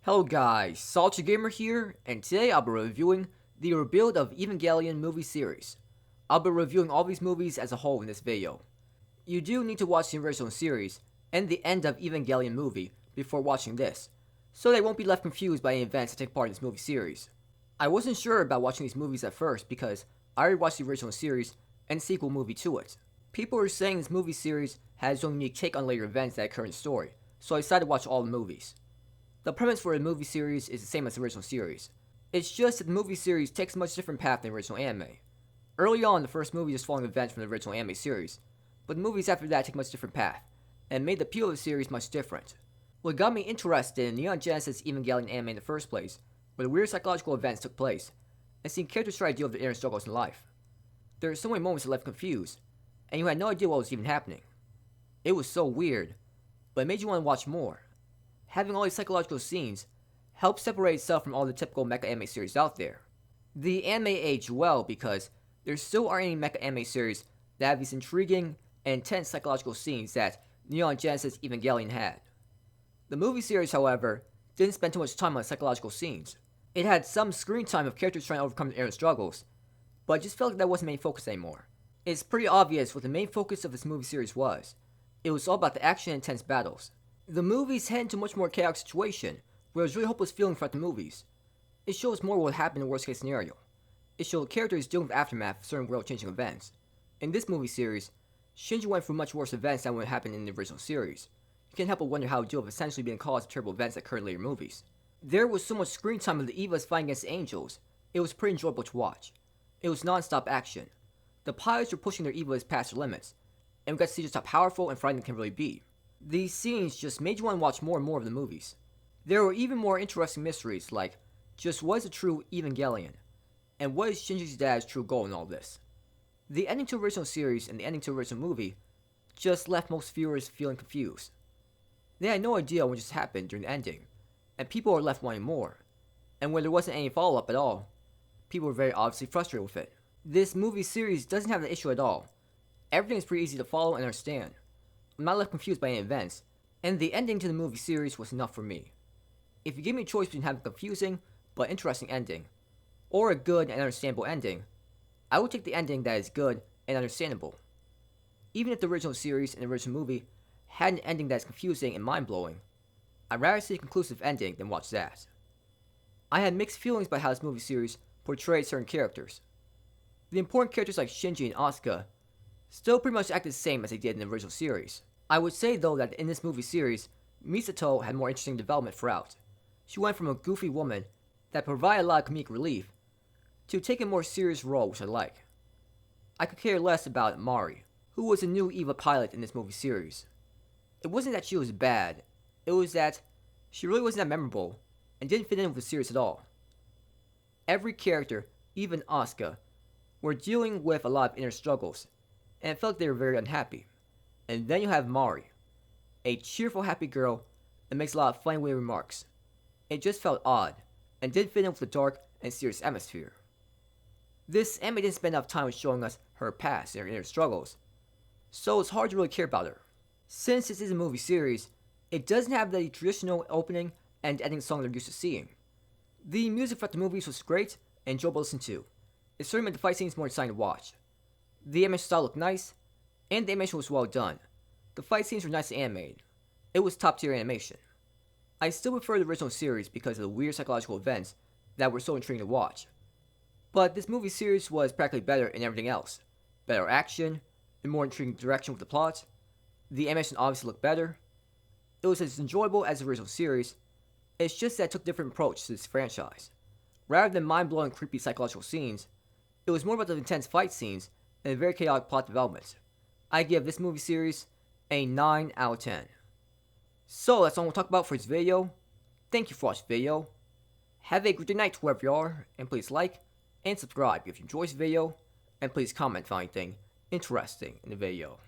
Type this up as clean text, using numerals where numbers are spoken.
Hello guys, Salty Gamer here, and today I'll be reviewing the rebuild of Evangelion movie series. I'll be reviewing all these movies as a whole in this video. You do need to watch the original series and the end of Evangelion movie before watching this, so they won't be left confused by any events that take part in this movie series. I wasn't sure about watching these movies at first because I already watched the original series and sequel movie to it. People were saying this movie series has its own unique take on later events that occur in the story, so I decided to watch all the movies. The premise for the movie series is the same as the original series. It's just that the movie series takes a much different path than the original anime. Early on, the first movie is following events from the original anime series, but the movies after that take a much different path, and made the appeal of the series much different. What got me interested in Neon Genesis Evangelion anime in the first place were the weird psychological events that took place, and seeing characters try to deal with their inner struggles in life. There were so many moments that left confused, and you had no idea what was even happening. It was so weird, but it made you want to watch more. Having all these psychological scenes helps separate itself from all the typical mecha anime series out there. The anime aged well because there still aren't any mecha anime series that have these intriguing and intense psychological scenes that Neon Genesis Evangelion had. The movie series, however, didn't spend too much time on psychological scenes. It had some screen time of characters trying to overcome their inner struggles, but I just felt like that wasn't the main focus anymore. It's pretty obvious what the main focus of this movie series was. It was all about the action and intense battles. The movies head into a much more chaotic situation, where there's really hopeless feeling throughout the movies. It shows more what would happen in the worst case scenario. It showed characters dealing with aftermath of certain world-changing events. In this movie series, Shinji went through much worse events than what happened in the original series. You can't help but wonder how to deal with essentially being caused of terrible events that occurred in later movies. There was so much screen time of the Evas fighting against the Angels, it was pretty enjoyable to watch. It was non-stop action. The pilots were pushing their Evas past their limits, and we got to see just how powerful and frightening they can really be. These scenes just made you want to watch more and more of the movies. There were even more interesting mysteries, like just what is a true Evangelion, and what is Shinji's dad's true goal in all this. The ending to the original series and the ending to the original movie just left most viewers feeling confused. They had no idea what just happened during the ending, and people were left wanting more. And when there wasn't any follow-up at all, people were very obviously frustrated with it. This movie series doesn't have an issue at all. Everything is pretty easy to follow and understand. I'm not left confused by any events, and the ending to the movie series was enough for me. If you give me a choice between having a confusing but interesting ending, or a good and understandable ending, I would take the ending that is good and understandable. Even if the original series and the original movie had an ending that is confusing and mind-blowing, I'd rather see a conclusive ending than watch that. I had mixed feelings about how this movie series portrayed certain characters. The important characters like Shinji and Asuka still pretty much act the same as they did in the original series. I would say though that in this movie series, Misato had more interesting development throughout. She went from a goofy woman that provided a lot of comedic relief to taking a more serious role, which I like. I could care less about Mari, who was a new EVA pilot in this movie series. It wasn't that she was bad, it was that she really wasn't that memorable and didn't fit in with the series at all. Every character, even Asuka, were dealing with a lot of inner struggles, and it felt like they were very unhappy. And then you have Mari, a cheerful, happy girl that makes a lot of funny witty remarks. It just felt odd, and didn't fit in with the dark and serious atmosphere. This anime didn't spend enough time showing us her past and her inner struggles, so it's hard to really care about her. Since this is a movie series, it doesn't have the traditional opening and ending song they're used to seeing. The music throughout the movies was great and enjoyable to listen to. It certainly made the fight scenes more exciting to watch. The animation style looked nice, and the animation was well done. The fight scenes were nicely animated. It was top tier animation. I still prefer the original series because of the weird psychological events that were so intriguing to watch. But this movie series was practically better in everything else. Better action, a more intriguing direction with the plot. The animation obviously looked better. It was as enjoyable as the original series. It's just that it took a different approach to this franchise. Rather than mind-blowing creepy psychological scenes, it was more about the intense fight scenes and a very chaotic plot development. I give this movie series a 9 out of 10. So that's all we'll talk about for this video. Thank you for watching the video. Have a good night wherever you are, and please like and subscribe if you enjoyed this video, and please comment if anything interesting in the video.